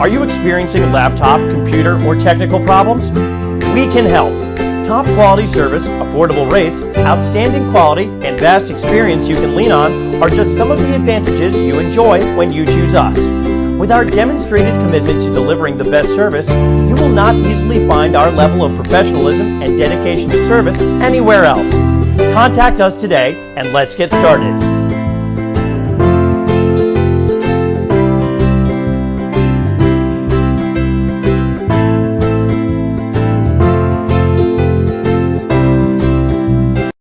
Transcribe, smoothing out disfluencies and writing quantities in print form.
Are you experiencing laptop, computer, or technical problems? We can help. Top quality service, affordable rates, outstanding quality, and vast experience you can lean on are just some of the advantages you enjoy when you choose us. With our demonstrated commitment to delivering the best service, you will not easily find our level of professionalism and dedication to service anywhere else. Contact us today and let's get started.